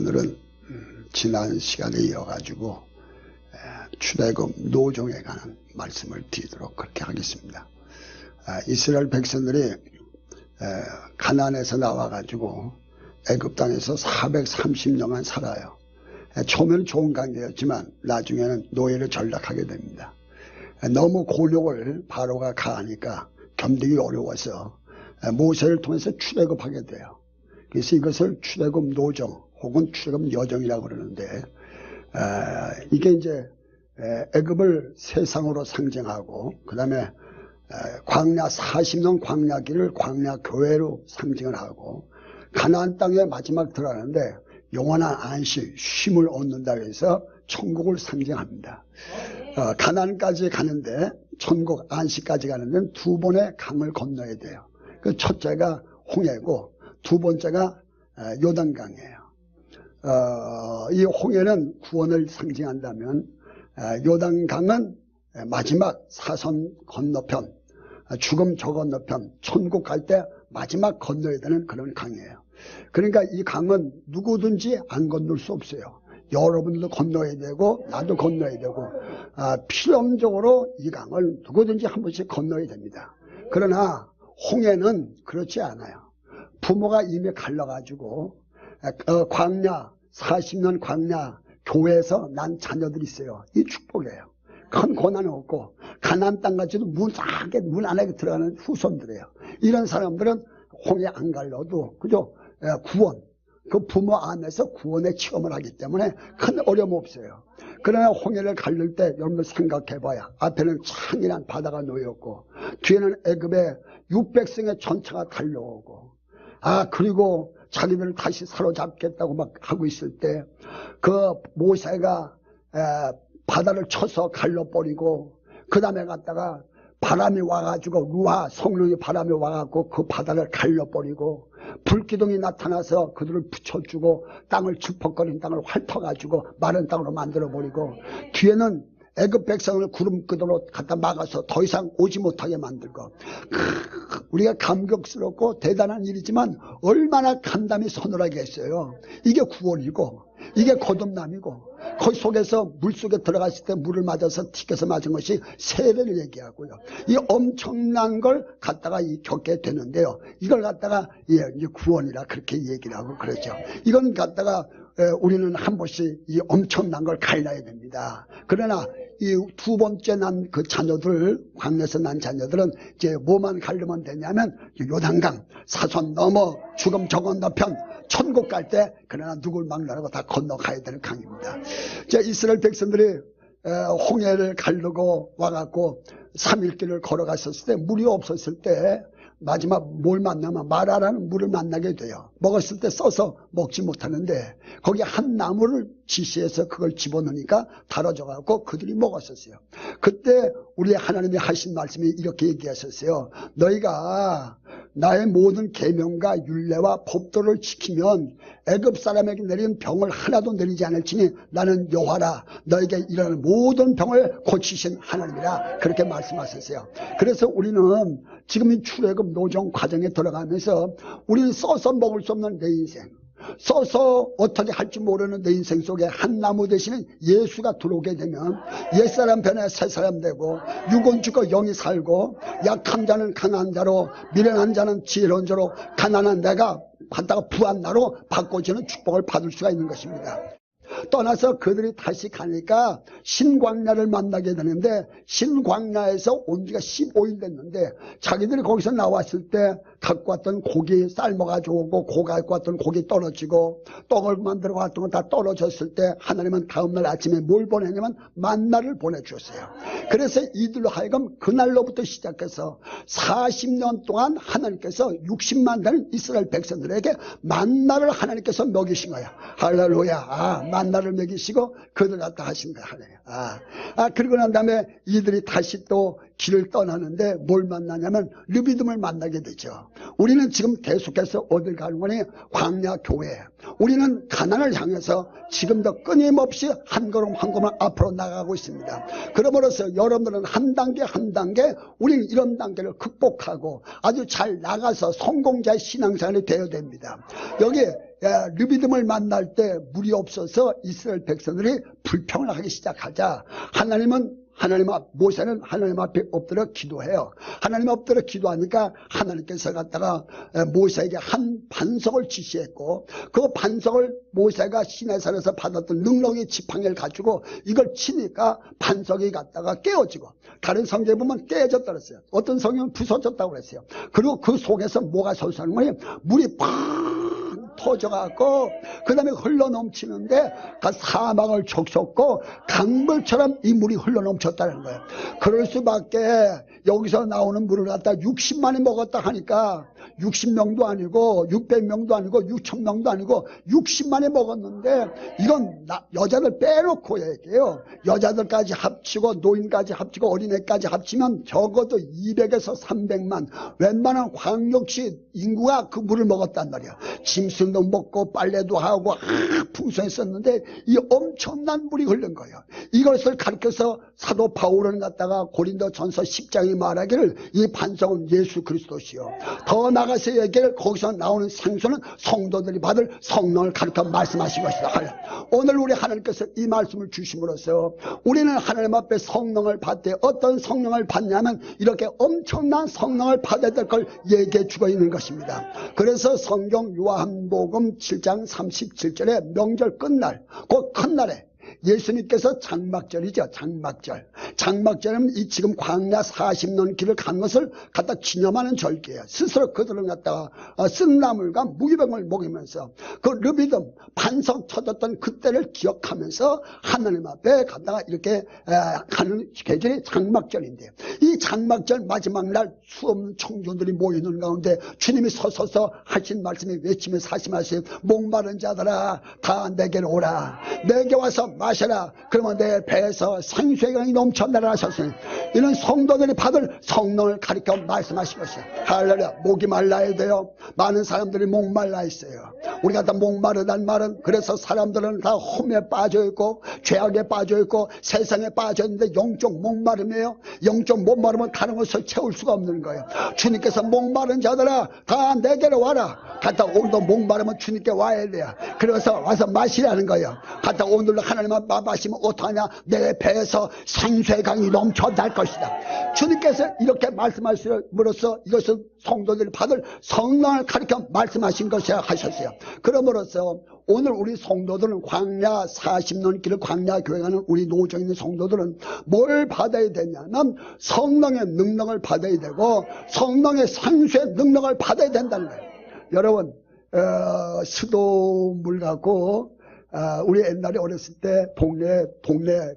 오늘은 지난 시간에 이어가지고 출애굽 노정에 관한 말씀을 드리도록 그렇게 하겠습니다. 이스라엘 백성들이 가나안에서 나와가지고 애굽 땅에서 430년간 살아요. 처음에는 좋은 관계였지만 나중에는 노예를 전락하게 됩니다. 너무 곤욕을 바로가 가하니까 견디기 어려워서 모세를 통해서 출애굽하게 돼요. 그래서 이것을 출애굽 노정 혹은 출애굽 여정이라고 그러는데, 이게 이제 애굽을 세상으로 상징하고, 그 다음에 광야 40년 광야길을 광야 교회로 상징을 하고, 가나안 땅에 마지막 들어가는데 영원한 안식, 쉼을 얻는다 해서 천국을 상징합니다. 가나안까지 가는데, 천국 안식까지 가는데 두 번의 강을 건너야 돼요. 그 첫째가 홍해고 두 번째가 요단강이에요. 이 홍해는 구원을 상징한다면 요단강은 마지막 사선 건너편, 죽음 저 건너편, 천국 갈 때 마지막 건너야 되는 그런 강이에요. 그러니까 이 강은 누구든지 안 건널 수 없어요. 여러분도 건너야 되고 나도 건너야 되고, 필연적으로 이 강을 누구든지 한 번씩 건너야 됩니다. 그러나 홍해는 그렇지 않아요. 부모가 이미 갈라가지고 광야 40년 광야 교회에서 난 자녀들이 있어요. 이 축복이에요. 큰 고난은 없고 가나안 땅까지도 문 안에 들어가는 후손들이에요. 이런 사람들은 홍해 안 갈라도 그죠? 구원, 그 부모 안에서 구원의 체험을 하기 때문에 큰 어려움 없어요. 그러나 홍해를 갈릴 때 여러분들 생각해봐야 앞에는 창이란 바다가 놓였고 뒤에는 애굽의 600성의 전차가 달려오고, 그리고 자기들을 다시 사로잡겠다고 막 하고 있을 때 그 모세가 바다를 쳐서 갈라버리고, 그 다음에 갔다가 바람이 와가지고 루아 성령의 바람이 와가지고 그 바다를 갈라버리고, 불기둥이 나타나서 그들을 붙여주고 땅을 짚어거린 땅을 핥아가지고 마른 땅으로 만들어버리고, 뒤에는 애굽 백성을 구름끄도로 갖다 막아서 더 이상 오지 못하게 만들고, 우리가 감격스럽고 대단한 일이지만 얼마나 간담이 서늘하게 했어요. 이게 구원이고 이게 거듭남이고, 그 속에서 물속에 들어갔을 때 물을 맞아서 튀겨서 맞은 것이 세례를 얘기하고요. 이 엄청난 걸 갖다가 겪게 되는데요. 이걸 갖다가 이제 구원이라 그렇게 얘기를 하고 그러죠. 이건 갖다가 우리는 한 번씩 이 엄청난 걸 갈라야 됩니다. 그러나 이 두 번째 난 그 자녀들, 광야에서 난 자녀들은 이제 뭐만 가려면 되냐면 요단강, 사선 넘어 죽음 저 건너편 천국 갈 때, 그러나 누굴 막나라고 다 건너가야 되는 강입니다. 이스라엘 백성들이 홍해를 가르고 와갖고 3일길을 걸어갔었을 때 물이 없었을 때 마지막 뭘 만나면 마라라는 물을 만나게 돼요. 먹었을 때 써서 먹지 못하는데 거기 한 나무를 지시해서 그걸 집어넣으니까 달아져갖고 그들이 먹었었어요. 그때 우리 하나님이 하신 말씀이 이렇게 얘기하셨어요. 너희가 나의 모든 계명과 율례와 법도를 지키면 애굽 사람에게 내린 병을 하나도 내리지 않을지니 나는 여호와라, 너에게 일어나는 모든 병을 고치신 하나님이라, 그렇게 말씀하셨어요. 그래서 우리는 지금 이 출애굽 노정 과정에 들어가면서 우리는 써서 먹을 수 없는 내 인생, 써서 어떻게 할지 모르는 내 인생 속에 한 나무 대신에 예수가 들어오게 되면 옛사람 변해 새사람 되고, 육은 죽고 영이 살고, 약한 자는 강한 자로, 미련한 자는 지혜로운 자로, 가난한 내가 받다가 부한 나로 바꿔지는 축복을 받을 수가 있는 것입니다. 떠나서 그들이 다시 가니까 신광야를 만나게 되는데, 신광야에서 온 지가 15일 됐는데 자기들이 거기서 나왔을 때 갖고 왔던 고기 삶아가지고 오고, 갖고 왔던 고기 떨어지고, 떡을 만들어 왔던 건 다 떨어졌을 때 하나님은 다음날 아침에 뭘 보내냐면 만나를 보내주었어요. 그래서 이들로 하여금 그날로부터 시작해서 40년 동안 하나님께서 60만 되는 이스라엘 백성들에게 만나를 하나님께서 먹이신 거야. 할렐루야. 만나를 먹이시고 그들 갖다 하신 거야. 그러고 난 다음에 이들이 다시 또 길을 떠나는데 뭘 만나냐면 르비딤을 만나게 되죠. 우리는 지금 계속해서 어딜 가는 거니? 광야 교회. 우리는 가나안을 향해서 지금도 끊임없이 한 걸음 한 걸음 앞으로 나가고 있습니다. 그러므로서 여러분들은 한 단계 한 단계 우리는 이런 단계를 극복하고 아주 잘 나가서 성공자의 신앙생활이 되어야 됩니다. 여기 르비딤을 만날 때 물이 없어서 이스라엘 백성들이 불평을 하기 시작하자 모세는 하나님 앞에 엎드려 기도해요. 하나님 엎드려 기도하니까 하나님께서 갖다가 모세에게 한 반석을 지시했고, 그 반석을 모세가 시내산에서 받았던 능력의 지팡이를 가지고 이걸 치니까 반석이 갖다가 깨어지고, 다른 성경에 보면 깨졌다 그랬어요. 어떤 성경은 부서졌다고 그랬어요. 그리고 그 속에서 뭐가 솟아나는 거예요? 물이 팡 터져갖고 그 다음에 흘러넘치는데 사막을 촉촉고 강물처럼 이 물이 흘러넘쳤다는 거예요. 그럴 수밖에. 여기서 나오는 물을 갖다 60만이 먹었다 하니까 60명도 아니고 600명도 아니고 6,000명도 아니고 60만이 먹었는데, 이건 여자들 빼놓고 얘기해요. 여자들까지 합치고 노인까지 합치고 어린애까지 합치면 적어도 200에서 300만, 웬만한 광역시 인구가 그 물을 먹었단 말이야. 짐승도 먹고 빨래도 하고 풍성했었는데 이 엄청난 물이 흐른 거예요. 이것을 가르쳐서 사도 바울은 갖다가 고린도전서 10장이 말하기를 이 반석은 예수 그리스도시요, 더 나가서 얘기를 거기서 나오는 생수는 성도들이 받을 성령을 가르쳐 말씀하신 것이다. 오늘 우리 하나님께서 이 말씀을 주심으로써 우리는 하나님 앞에 성령을 받되, 어떤 성령을 받냐면 이렇게 엄청난 성령을 받아야 될 걸 얘기해 주고 있는 것입니다. 그래서 성경 요한복음 7장 37절에 명절 끝날, 곧 큰날에 예수님께서 장막절이죠. 장막절은 이 지금 광야 40년 길을 간 것을 갖다 기념하는 절기예요. 스스로 그들은 갖다가 쓴 나물과 무기병을 먹이면서 그 르비딤 반석 쳐졌던 그때를 기억하면서 하나님 앞에 갖다가 이렇게 가는 계절이 장막절인데요. 이 장막절 마지막 날 수없는 청중들이 모이는 가운데 주님이 서서서 하신 말씀이 외치면서 하시마세요. 목마른 자들아 다 내게로 오라. 내게 와서 마셔라. 그러면 내 배에서 생수의 강이 넘쳐나라 하셨으니, 이는 성도들이 받을 성령을 가리켜 말씀하신 것이야. 할렐루야. 목이 말라야 돼요. 많은 사람들이 목말라 있어요. 우리가 다 목마르단 말은, 그래서 사람들은 다 험에 빠져있고 죄악에 빠져있고 세상에 빠져있는데 영적 목마름이에요. 영적 목마름은 다른 것을 채울 수가 없는 거예요. 주님께서 목마른 자들아 다 내게로 와라. 갖다 오늘도 목마르면 주님께 와야 돼요. 그래서 와서 마시라는 거예요. 갖다 오늘도 하나님만 마시면 어떡하냐? 내 배에서 생수의 강이 넘쳐날 것이다. 주님께서 이렇게 말씀하심으로써 이것은 성도들이 받을 성령을 가리켜 말씀하신 것이라 하셨어요. 그러므로써 오늘 우리 성도들은 광야 40년 길을 광야 교회 가는 우리 노정에 있는 성도들은 뭘 받아야 되냐면 성령의 능력을 받아야 되고 성령의 생수의 능력을 받아야 된다는 거예요. 여러분, 수도물 갖고 우리 옛날에 어렸을 때 동네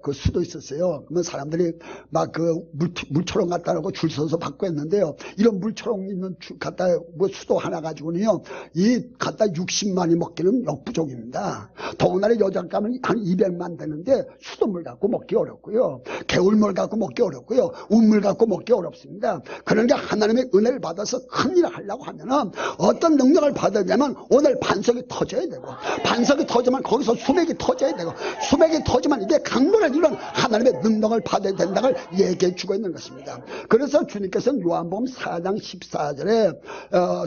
그 수도 있었어요. 그러면 사람들이 막 그 물초롱 갖다 놓고 줄 서서 받고 했는데요. 이런 물초롱 있는 갖다 뭐 수도 하나 가지고는요, 이 갖다 60만이 먹기는 역부족입니다. 더군다나 여장 가면 한 200만 되는데 수돗물 갖고 먹기 어렵고요. 개울물 갖고 먹기 어렵고요. 운물 갖고 먹기 어렵습니다. 그러니까 하나님의 은혜를 받아서 큰 일을 하려고 하면은 어떤 능력을 받아야냐면 오늘 반석이 터져야 되고, 반석이 터지면 거기서 수맥이 터져야 되고, 수맥이 터지면 이게 강물을 이룬 하나님의 능력을 받아야 된다는 걸 얘기해 주고 있는 것입니다. 그래서 주님께서는 요한복음 4장 14절에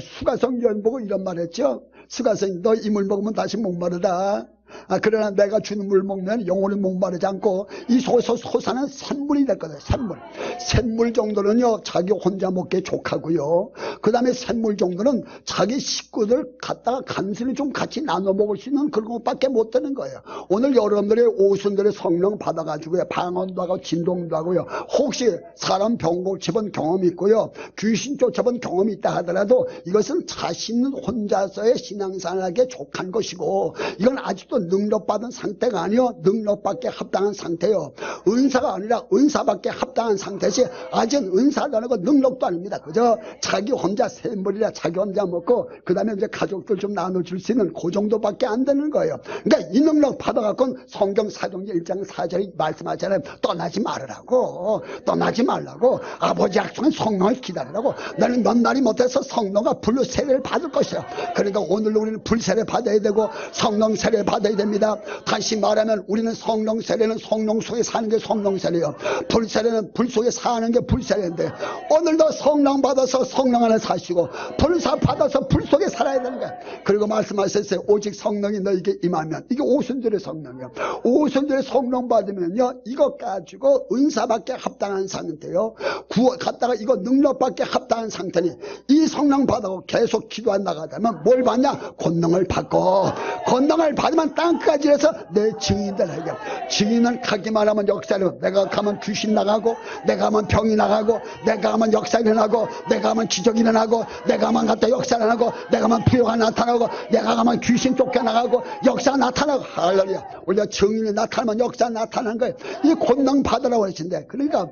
수가성 여인 보고 이런 말 했죠. 수가성, 너 이 물 먹으면 다시 목마르다. 그러나 내가 주는 물 먹으면 영원히 목마르지 않고 이 속에서 솟아나는 샘물이 될 거다. 샘물 정도는요 자기 혼자 먹기에 족하고요, 그 다음에 샘물 정도는 자기 식구들 갖다가 간신히 좀 같이 나눠 먹을 수 있는 그런 것밖에 못 되는 거예요. 오늘 여러분들의 오순들의 성령 받아가지고요, 방언도 하고 진동도 하고요, 혹시 사람 병 고쳐본 경험이 있고요, 귀신 쫓아본 경험이 있다 하더라도 이것은 자신 혼자서의 신앙생활에 족한 것이고, 이건 아직도 능력받은 상태가 아니요, 능력받게 합당한 상태요. 은사가 아니라 은사받게 합당한 상태지 아직 은사도 아니고 능력도 아닙니다. 그저 자기 혼자 샘물이라 자기 혼자 먹고 그 다음에 이제 가족들 좀 나눠줄 수 있는 그 정도밖에 안 되는 거예요. 그러니까 이 능력 받아갖고는 성경 사도행전 1장 4절에 말씀하잖아요. 떠나지 말으라고, 떠나지 말라고, 아버지 약속한 성령을 기다리라고. 너는 몇 날이 못해서 성령과 불로 세례를 받을 것이야. 그러니까 오늘 우리는 불 세례 받아야 되고 성령 세례 받아야 받아야 됩니다. 다시 말하면 우리는 성령 세례는 성령 속에 사는 게 성령 세례요, 불 세례는 불 속에 사는 게 불 세례인데, 오늘도 성령 받아서 성령 안에 사시고 불사 받아서 불 속에 살아야 되는 거야. 그리고 말씀하셨어요. 오직 성령이 너에게 임하면, 이게 오순절의 성령이요, 오순절의 성령 받으면요, 이거 가지고 은사받게 합당한 상태요, 구원 갖다가 이거 능력받게 합당한 상태니, 이 성령 받고 계속 기도한 나가다면 뭘 받냐? 권능을 받고, 권능을 받으면 땅끝까지 해서 내 증인들에게, 증인은 가기만 하면 역사를, 내가 가면 귀신 나가고, 내가 하면 병이 나가고, 내가 하면 역사 일어나고, 내가 하면 기적이 일어나고, 내가 하면 갔다 역사 일어나고, 내가 하면 부여가 나타나고, 내가 하면 귀신 쫓겨나가고 역사 나타나고. 할렐루야. 우리가 증인이 나타나면 역사 나타나는 거예요. 이 권능 받으라고 하신데, 그러니까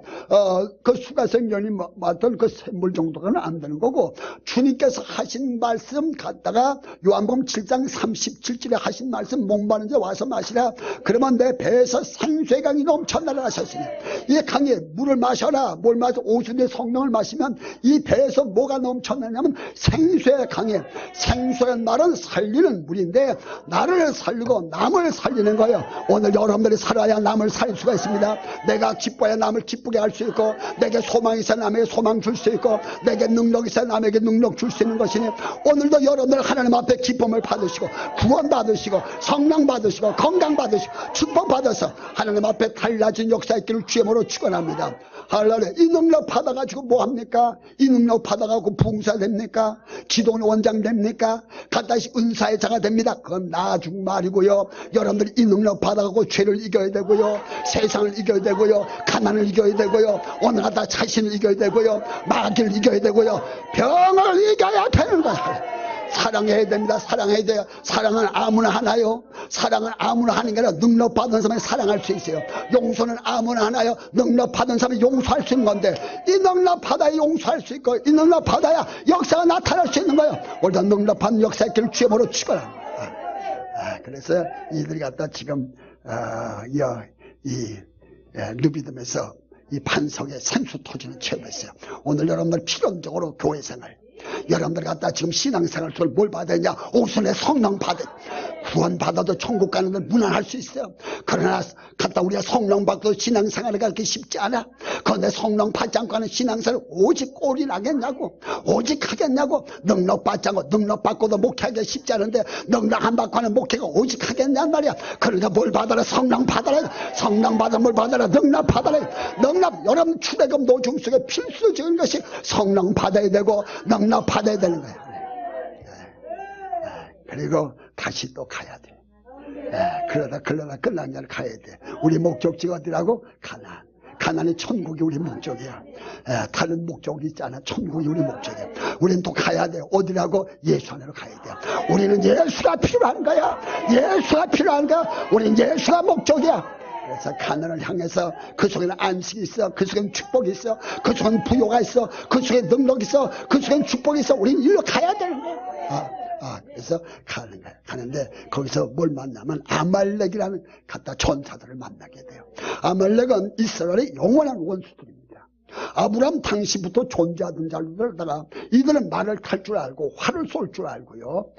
그 수가성전이 맡은 그 샘물 정도는 안 되는 거고, 주님께서 하신 말씀 갖다가 요한복음 7장 37절에 하신 말씀, 목마른 자 와서 마시라. 그러면 내 배에서 생수의 강이 넘쳐나라 하셨으니, 이 강에 물을 마셔라. 뭘 마셔? 오순절 성령을 마시면 이 배에서 뭐가 넘쳐나냐면 생수의 강에, 생수의 말은 살리는 물인데 나를 살리고 남을 살리는 거예요. 오늘 여러분들이 살아야 남을 살릴 수가 있습니다. 내가 기뻐야 남을 기쁘게 할 수 있고, 내게 소망이 있어야 남에게 소망 줄 수 있고, 내게 능력이 있어야 남에게 능력 줄 수 있는 것이니, 오늘도 여러분들 하나님 앞에 기쁨을 받으시고 구원 받으시고 성령 받으시고 건강 받으시고 축복 받아서 하나님 앞에 달라진 역사 있기를 주의 이름으로 축원합니다. 할렐루야. 이 능력 받아가지고 뭐합니까? 이 능력 받아가지고 부흥사 됩니까? 기도원 원장 됩니까? 가다시 은사의 자가 됩니다. 그건 나중 말이고요. 여러분들이 이 능력 받아가고 죄를 이겨야 되고요, 세상을 이겨야 되고요, 가난을 이겨야 되고요, 오늘 가다 자신을 이겨야 되고요, 마귀를 이겨야 되고요, 병을 이겨야 되는 거야. 사랑해야 됩니다. 사랑해야 돼요. 사랑은 아무나 하나요? 사랑은 아무나 하는 게 아니라 능력 받은 사람이 사랑할 수 있어요. 용서는 아무나 하나요? 능력 받은 사람이 용서할 수 있는 건데, 이 능력 받아야 용서할 수 있고, 이 능력 받아야 역사가 나타날 수 있는 거예요. 우리가 능력 받는 역사 있기를 주의 이름으로 축원합니다. 그래서 이들이 갖다 지금 루비듬에서 이 반석의 생수 터지는 체험했어요. 오늘 여러분들 필연적으로 교회 생활, 여러분들 갖다 지금 신앙생활 속을 뭘 받아야 되냐? 오순의 성령 받아. 구원 받아도 천국 가는 걸 무난할 수 있어요. 그러나 갖다 우리가 성령 받고 신앙생활을 가기 쉽지 않아. 그런데 성령 받지 않고 하는 신앙생활을 오직 꼴이 나겠냐고, 오직 하겠냐고. 능력 받지 않고, 능력 받고도 목회하기 쉽지 않은데 능력 안 받고 하는 목회가 오직 하겠냔 말이야. 그러니까 뭘 받아라? 성령 받아라. 성령 받아 뭘 받아라? 능력 받아라. 능력, 여러분 출애굽 노중 속에 필수적인 것이 성령 받아야 되고 능력 받아야 되는 거야. 그리고 다시 또 가야 돼. 그러다 끝난 날 가야 돼. 우리 목적지가 어디라고? 가나안. 가나안이 천국이 우리 목적이야. 다른 목적이 있잖아. 천국이 우리 목적이야. 우리는 또 가야 돼. 어디라고? 예수 안으로 가야 돼. 우리는 예수가 필요한 거야. 예수가 필요한 거야. 우리는 예수가 목적이야. 그래서 가나안을 향해서, 그 속에는 안식이 있어, 그 속에는 축복이 있어, 그 속에는 부요가 있어, 그 속에 능력이 있어, 그 속에는 축복이 있어. 우리는 일로 가야 되는 거야. 그래서 가는 거야. 가는데 거기서 뭘 만나면 아말렉이라는 갖다 전사들을 만나게 돼요. 아말렉은 이스라엘의 영원한 원수들입니다. 아브라함 당시부터 존재하던 자들다가 이들은 말을 탈 줄 알고 활을 쏠 줄 알고요.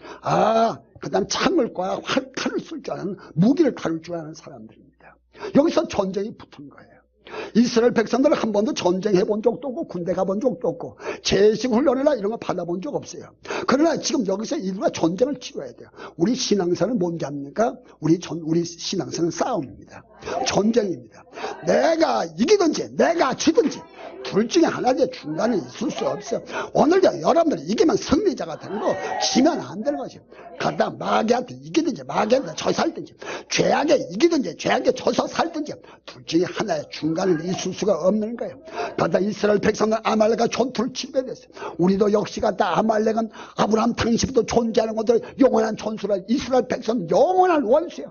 그 다음 창을 과 칼을 쓸 줄 아는, 무기를 다룰 줄 아는 사람들입니다. 여기서 전쟁이 붙은 거예요. 이스라엘 백성들은 한 번도 전쟁해 본 적도 없고 군대 가본 적도 없고 제식 훈련이나 이런 거 받아본 적 없어요. 그러나 지금 여기서 이들과 전쟁을 치러야 돼요. 우리 신앙사는 뭔지 압니까? 우리 신앙사는 싸움입니다. 전쟁입니다. 내가 이기든지 내가 지든지 둘 중에 하나지 중간에 있을 수 없어. 오늘도 여러분들이 이기면 승리자가 되는 거, 지면 안 되는 것이요. 그러다 마귀한테 이기든지 마귀한테 져서 살든지, 죄악에 이기든지 죄악에 져서 살든지 둘 중에 하나의 중간에 있을 수가 없는 거예요. 그러다 이스라엘 백성은 아말렉과 전투를 치게 됐어요. 우리도 역시 갖다 아말렉은 아브라함 당시부터 존재하는 것들 영원한 전수라. 이스라엘 백성은 영원한 원수예요.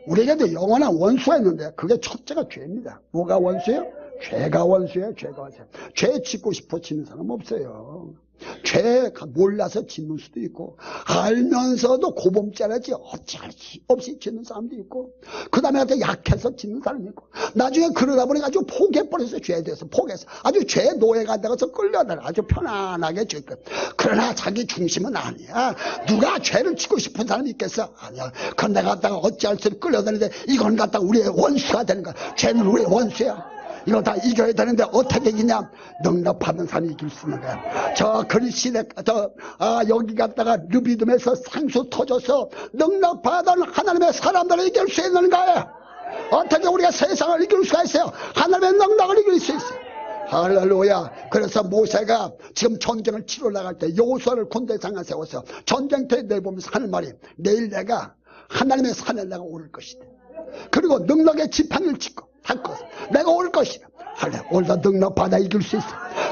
우리에게도 영원한 원수가 있는데 그게 첫째가 죄입니다. 뭐가 원수예요? 죄가 원수예요. 죄가 원수. 죄 짓고 싶어 짓는 사람 없어요. 죄 몰라서 짓는 수도 있고 알면서도 고범죄라지 어찌할 수 없이 짓는 사람도 있고 그 다음에 약해서 짓는 사람이 있고 나중에 그러다 보니까 아주 포기해버렸어요. 죄에 대해서 포기해서 아주 죄의 노예가 되어서 끌려다가 아주 편안하게 죄끝. 그러나 자기 중심은 아니야. 누가 죄를 짓고 싶은 사람이 있겠어? 아니야. 그건 내가 갖다가 어찌할 수 없이 끌려다니는데 이건 갖다가 우리의 원수가 되는 거야. 죄는 우리의 원수야. 이거 다 이겨야 되는데 어떻게 이기냐? 능력받는 사람이 이길 수 있는 거야. 저 그리스네 여기 갔다가 르비딤에서 상수 터져서 능력받은 하나님의 사람들을 이길 수 있는 거야. 어떻게 우리가 세상을 이길 수가 있어요? 하나님의 능력을 이길 수 있어요. 할렐루야. 그래서 모세가 지금 전쟁을 치러 나갈 때 여호수아를 군대장에 세워서 전쟁터에 내보면서 하는 말이 내일 내가 하나님의 산에 내가 오를 것이다. 그리고 능력의 지팡이를 짚고 할 것을 내가 올 것이다. 오늘도 능력 받아 이길 수 있어.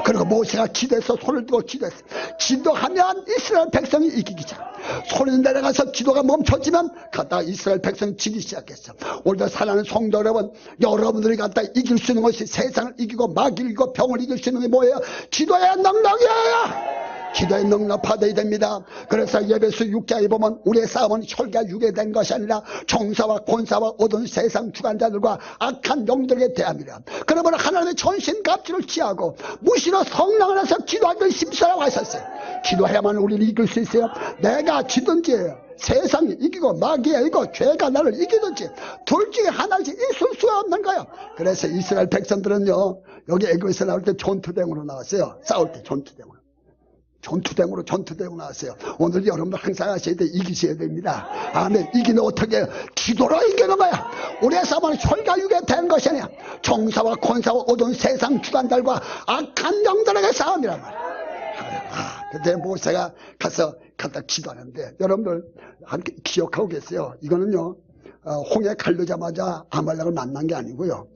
그리고 모세가 기도해서 손을 들고 기도했어. 기도하면 이스라엘 백성이 이기기 시작. 손이 내려가서 기도가 멈춰지면 갔다가 이스라엘 백성이 지기 시작했어. 오늘도 사랑하는 성도 여러분, 여러분들이 갔다 이길 수 있는 것이 세상을 이기고 마귀를 이기고 병을 이길 수 있는 게 뭐예요? 기도의 능력이에요. 기도의 능력 받아야 됩니다. 그래서 예배서 6장에 보면 우리의 싸움은 혈과 육에 된 것이 아니라 정사와 권사와 어두운 세상 주관자들과 악한 영들에게 대함이라. 그러면 하나님의 전신갑주를 취하고 무시로 성령 안에서 기도하기를 힘쓰라고 하셨어요. 기도해야만 우리는 이길 수 있어요. 내가 지든지 세상이 이기고 마귀가 이기고 죄가 나를 이기든지 둘 중에 하나씩 있을 수가 없는 거예요. 그래서 이스라엘 백성들은요 여기 애굽에서 나올 때 전투대으로 나왔어요. 싸울 때 전투대으로. 전투대으로 나왔어요. 오늘 여러분들 항상 하셔야 돼. 이기셔야 됩니다. 아멘. 이기는 어떻게? 기도로 이기는 거야. 우리의 싸움은 혈과 육에 된 것이 아니야. 정사와 권사와 어두운 세상 주관들과 악한 영들에게 싸움이란 말이야. 그때 모세가 갔다 기도하는데 여러분들 기억하고 계세요. 이거는요 홍해 가르자마자 아말렉을 만난 게 아니고요.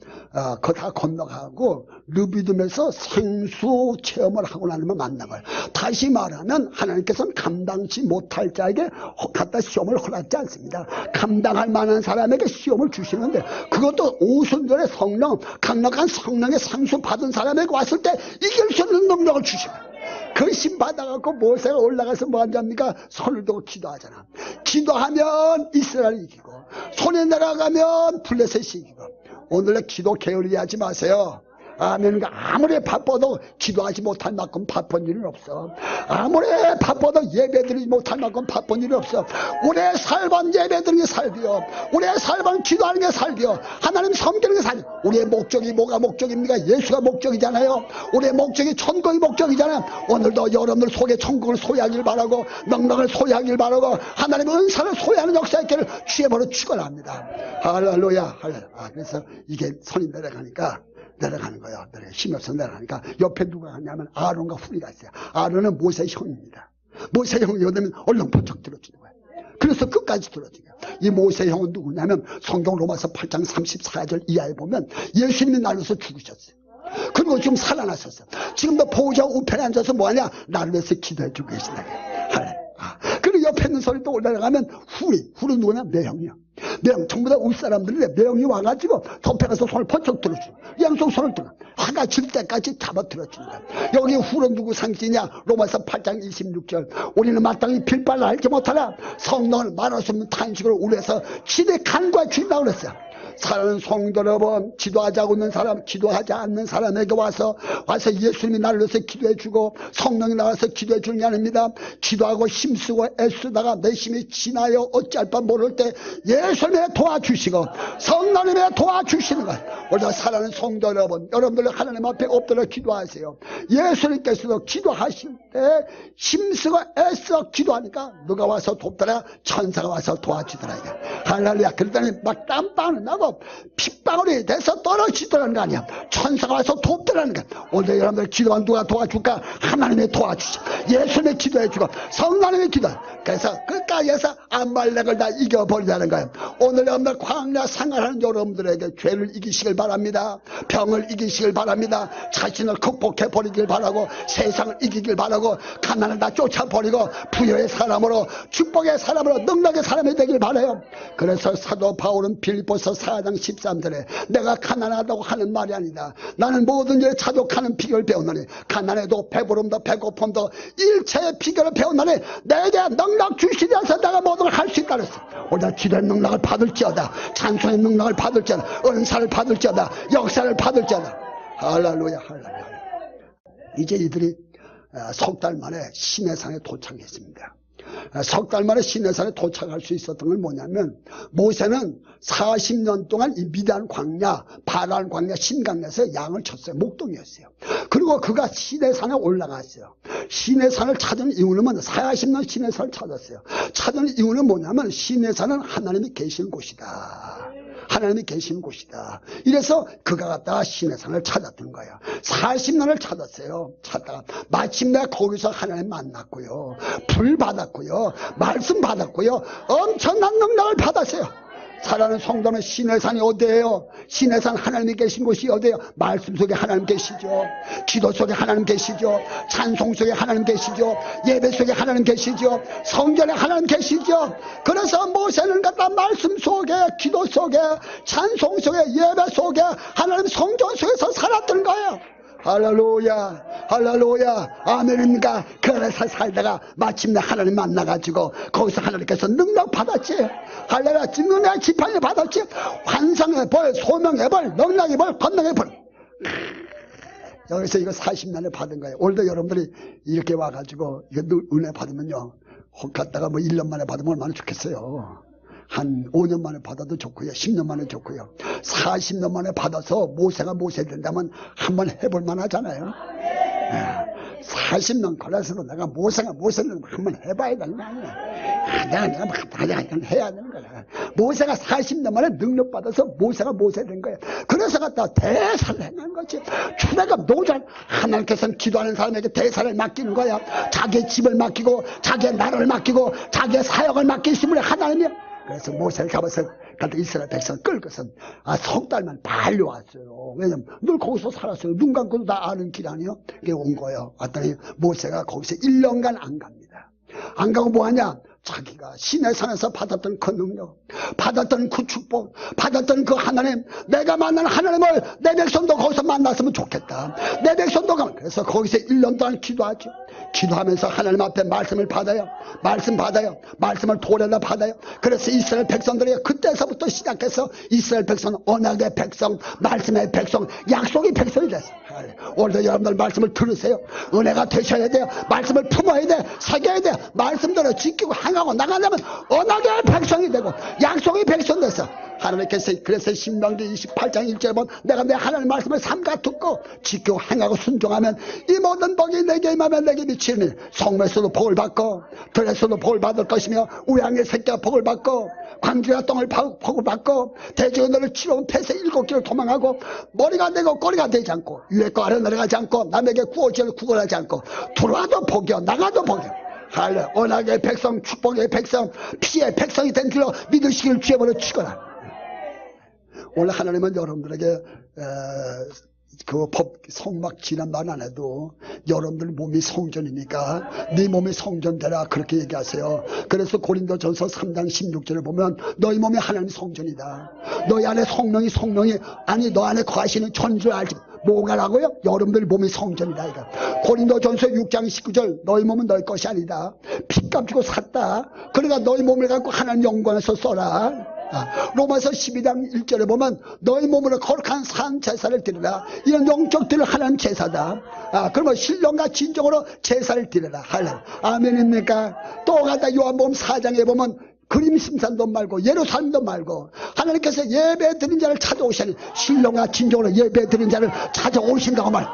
그거 다 건너가고 르비딤에서 생수 체험을 하고 나면 만난 거예요. 다시 말하면 하나님께서는 감당치 못할 자에게 갖다 시험을 허락지 않습니다. 감당할 만한 사람에게 시험을 주시는데 그것도 오순절의 성령, 강력한 성령의 상수 받은 사람에게 왔을 때 이길 수 있는 능력을 주십니다. 그 심 받아갖고 모세가 올라가서 뭐 한답니까? 손을 들고 기도하잖아. 기도하면 이스라엘이 이기고 손에 내려가면 블레셋이 이기고. 오늘의 기도 게을리하지 마세요. 아멘. 아무리 바빠도 기도하지 못할 만큼 바쁜 일은 없어. 아무리 바빠도 예배드리지 못할 만큼 바쁜 일은 없어. 우리의 삶은 예배드리는 게 삶이요, 우리의 삶은 기도하는 게 삶이요, 하나님 섬기는 게 삶이요. 우리의 목적이 뭐가 목적입니까? 예수가 목적이잖아요. 우리의 목적이 천국이 목적이잖아요. 오늘도 여러분들 속에 천국을 소유하길 바라고 능력을 소유하길 바라고 하나님의 은사를 소유하는 역사 있기를 주의 번호 축원합니다. 할렐루야. 그래서 이게 손이 내려가는 거야. 힘이 없어 내려가니까 옆에 누가 하냐면 아론과 훌리가 있어요. 아론은 모세의 형입니다. 모세의 형이 되면 얼른 번쩍 들어주는 거예요. 그래서 끝까지 들어주는 거예요. 이 모세의 형은 누구냐면 성경 로마서 8장 34절 이하에 보면 예수님이 날려서 죽으셨어요. 그리고 지금 살아나셨어요. 지금도 보호자 우편에 앉아서 뭐하냐? 나를 위해서 기도해주고 계시다. 그리고 옆에 있는 소리 또 올라가면 훌이 누구냐? 매형이요. 매형 전부 다 우리 사람들인데 매형이 와가지고 덮여가서 손을 번쩍 들어주고 양쪽 손을 들어 화가 질 때까지 잡아 들어준다. 여기 훌은 누구 상징이냐? 로마서 8장 26절 우리는 마땅히 빌바를 알지 못하나 성령을 말할 수 없는 탄식으로 울려서 지대 간과 주인다고 그랬어요. 사랑하는 성도 여러분, 기도하자고 있는 사람, 기도하지 않는 사람에게 와서 예수님이 나를 위해서 기도해주고 성령이 나와서 기도해주는 게 아닙니다. 기도하고 힘쓰고 애쓰다가 내 힘이 지나요 어찌할 바 모를 때 예수님이 도와주시고 성령님이 도와주시는 거예요. 오늘 사랑하는 성도 여러분, 여러분들 하나님 앞에 엎드려 기도하세요. 예수님께서도 기도하실 때 힘쓰고 애써 기도하니까 누가 와서 돕더라? 천사가 와서 도와주더라. 할렐루야. 그랬더니 막 땀방울 나고 핏방울이 돼서 떨어지더라는 거 아니야. 천사가 와서 돕더라는 거야. 오늘 여러분들 기도한 누가 도와줄까? 하나님이 도와주시. 예수님이 기도해주고 성령님이 기도. 그래서 끝까지 해서 아말렉을 다 이겨버리자는 거예요. 오늘 여러분들 광야 생활하는 여러분들에게 죄를 이기시길 바랍니다. 병을 이기시길 바랍니다. 자신을 극복해 버리길 바라고, 세상을 이기길 바라고, 가난을 다 쫓아버리고 부여의 사람으로, 축복의 사람으로, 능력의 사람이 되길 바라요. 그래서 사도 바울은 빌립보서 4장 13절에 내가 가난하다고 하는 말이 아니다. 나는 모든 일에 자족하는 비결을 배웠노니, 가난에도 배부름도 배고픔도 일체의 비결을 배웠노니 내게 능력 주시리 해서 내가 모든 걸 할 수 있다 그랬어. 오늘 기도의 능력을 받을지어다, 찬송의 능력을 받을지어다, 은사를 받을지어다, 역사를 받을지어다. 할렐루야, 할렐루야. 이제 이들이 석 달 만에 시내산에 도착했습니다. 석 달 만에 시내산에 도착할 수 있었던 건 뭐냐면, 모세는 40년 동안 이 미디안 광야, 바랄 광야, 신강야에서 양을 쳤어요. 목동이었어요. 그리고 그가 시내산에 올라갔어요. 시내산을 찾은 이유는 40년 시내산을 찾았어요. 찾은 이유는 뭐냐면, 시내산은 하나님이 계신 곳이다. 하나님이 계신 곳이다. 이래서 그가 갔다가 시내산을 찾았던 거예요. 40년을 찾았어요. 찾다가 마침내 거기서 하나님 만났고요, 불 받았고요, 말씀 받았고요, 엄청난 능력을 받았어요. 사랑하는 성도는 시내산이 어디예요? 시내산 하나님이 계신 곳이 어디예요? 말씀 속에 하나님 계시죠. 기도 속에 하나님 계시죠. 찬송 속에 하나님 계시죠. 예배 속에 하나님 계시죠. 성전에 하나님 계시죠. 그래서 모세는 갖다 말씀 속에, 기도 속에, 찬송 속에, 예배 속에, 하나님 성전 속에서 살았던 거예요. 할렐루야, 할렐루야, 아멘입니까? 그래서 살다가 마침내 하나님 만나가지고 거기서 하나님께서 능력 받았지. 할렐루야, 능력의 지팡이 받았지. 환상의 벌, 소명의 벌, 능력의 벌, 권능의 벌. 여기서 이거 40년에 받은 거예요. 오늘도 여러분들이 이렇게 와가지고 이거 은혜 받으면요, 혹 갔다가 뭐 1년 만에 받으면 얼마나 좋겠어요. 한 5년 만에 받아도 좋고요, 10년 만에 좋고요, 40년 만에 받아서 모세가 모세 된다면 한번 해볼 만하잖아요. 40년 걸려서도 내가 모세가 모세는 한번 해봐야 되는 거 아니야. 내가 해야 되는 거야. 모세가 40년 만에 능력 받아서 모세가 모세 된 거야. 그래서 갖다 대사를 행한 거지. 초대급 노전, 하나님께서는 기도하는 사람에게 대사를 맡기는 거야. 자기의 집을 맡기고, 자기의 나라를 맡기고, 자기의 사역을 맡기시면 하나님이야. 그래서 모세를 잡아서 이스라엘 백성 끌고서 석 달만 달려왔어요. 왜냐면 늘 거기서 살았어요. 눈 감고도 다 아는 길 아니에요. 그게 온 거예요. 왔더니 모세가 거기서 1년간 안 갑니다. 안 가고 뭐하냐? 자기가 시내산에서 받았던 그 능력, 받았던 그 축복, 받았던 그 하나님, 내가 만난 하나님을 내 백성도 거기서 만났으면 좋겠다. 내 백성도 가면. 그래서 거기서 1년 동안 기도하죠. 기도하면서 하나님 앞에 말씀을 받아요. 말씀 받아요. 말씀을 도래다 받아요. 그래서 이스라엘 백성들이 그때서부터 시작해서 이스라엘 백성은 언약의 백성, 말씀의 백성, 약속의 백성이 됐어요. 오늘도 여러분들 말씀을 들으세요. 은혜가 되셔야 돼요. 말씀을 품어야 돼. 새겨야 돼. 말씀대로 지키고 행하고 나가려면 언약의 백성이 되고 약속의 백성 됐어. 하나님께서 그래서 신명기 28장 1절에 보면 내가 내 하나님 말씀을 삼가 듣고 지키고 행하고 순종하면 이 모든 복이 내게 임하면 내게 미치니 성매에서도 복을 받고 들에서도 복을 받을 것이며 우양의 새끼가 복을 받고 광주와 똥을 복을 받고 대지가 너를 치러온 폐쇄 7길을 도망하고 머리가 되고 꼬리가 되지 않고 위에 거 아래 내려가지 않고 남에게 구호지를 구걸하지 않고 들어와도 복이요 나가도 복이요. 할래 언약의 백성, 축복의 백성, 피의 백성이 된 길로 믿으시기를 주여버려 치거라. 원래 하나님은 여러분들에게 그 법 성막 진압만 안 해도 여러분들 몸이 성전이니까 네 몸이 성전되라 그렇게 얘기하세요. 그래서 고린도전서 3장 16절을 보면 너희 몸이 하나님 성전이다. 너희 안에 성령이 아니 너 안에 거하시는 천주를 알지. 뭐가라고요? 여러분들 몸이 성전이다 이거. 고린도전서 6장 19절 너희 몸은 너희 것이 아니다. 피값 주고 샀다. 그러니까 너희 몸을 갖고 하나님 영광에서 써라. 로마서 12장 1절에 보면 너희 몸으로 거룩한 산 제사를 드리라. 이런 영적 드릴 하나님 제사다. 그러면 신령과 진정으로 제사를 드리라. 아멘입니까? 또 가다 요한복음 4장에 보면 그림 심산도 말고 예루살렘도 말고 하나님께서 예배 드린 자를 찾아오시니 신령과 진정으로 예배 드린 자를 찾아오신다고 말.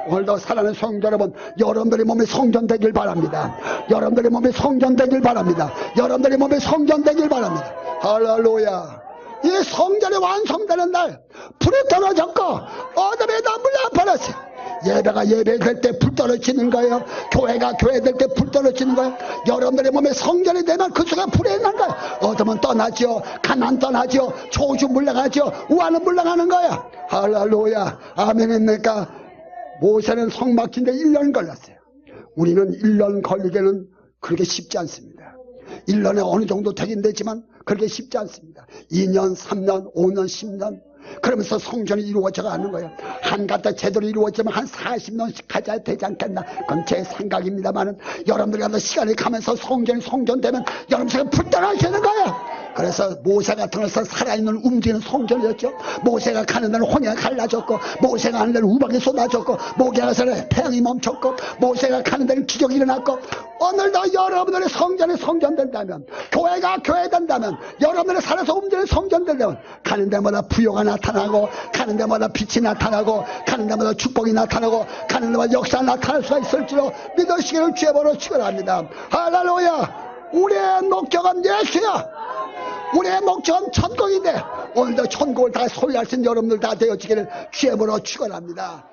오늘도 사랑하는 성도 여러분, 여러분들의 몸이 성전되길 바랍니다. 여러분들의 몸이 성전되길 바랍니다. 여러분들의 몸이 성전되길 바랍니다. 할렐루야. 이 성전이 완성되는 날 불이 떨어졌고 어둠이 다 물려버렸어요. 예배가 예배될 때 불 떨어지는 거예요. 교회가 교회될 때 불 떨어지는 거예요. 여러분들의 몸에 성전이 되면 그 속에 불이 있는 거예요. 어둠은 떠나죠. 가난 떠나죠. 초주 물러가죠. 우화는 물러가는 거야. 할렐루야. 아멘입니까? 모세는 성 막힌데 1년 걸렸어요. 우리는 1년 걸리기는 그렇게 쉽지 않습니다. 1년에 어느 정도 되긴 되지만 그렇게 쉽지 않습니다. 2년, 3년, 5년, 10년 그러면서 성전이 이루어져 가는 거예요. 한가닥 제대로 이루어지면 한 40년씩 가져야 되지 않겠나. 그건 제 생각입니다만은 여러분들이 시간이 가면서 성전이 성전되면 여러분들이 불떠나시는 거예요. 그래서 모세 같은 것은 살아있는 움직이는 성전이었죠. 모세가 가는 데는 홍해가 갈라졌고, 모세가 가는 데는 우박이 쏟아졌고, 모세가 가는 데는 태양이 멈췄고, 모세가 가는 데는 기적이 일어났고, 오늘도 여러분들의 성전이 성전된다면, 교회가 교회된다면, 여러분들이 살아서 움직이는 성전된다면, 가는 데마다 부요가 나타나고, 가는 데마다 빛이 나타나고, 가는 데마다 축복이 나타나고, 가는 데마다 역사가 나타날 수가 있을지로 믿으시기를 주의 번호 축원합니다. 할렐루야. 우리의 목적은 예수야. 우리의 목적은 천국인데 오늘도 천국을 다 소유할 수 있는 여러분들 다 되어지기를 주의 번호 축원합니다.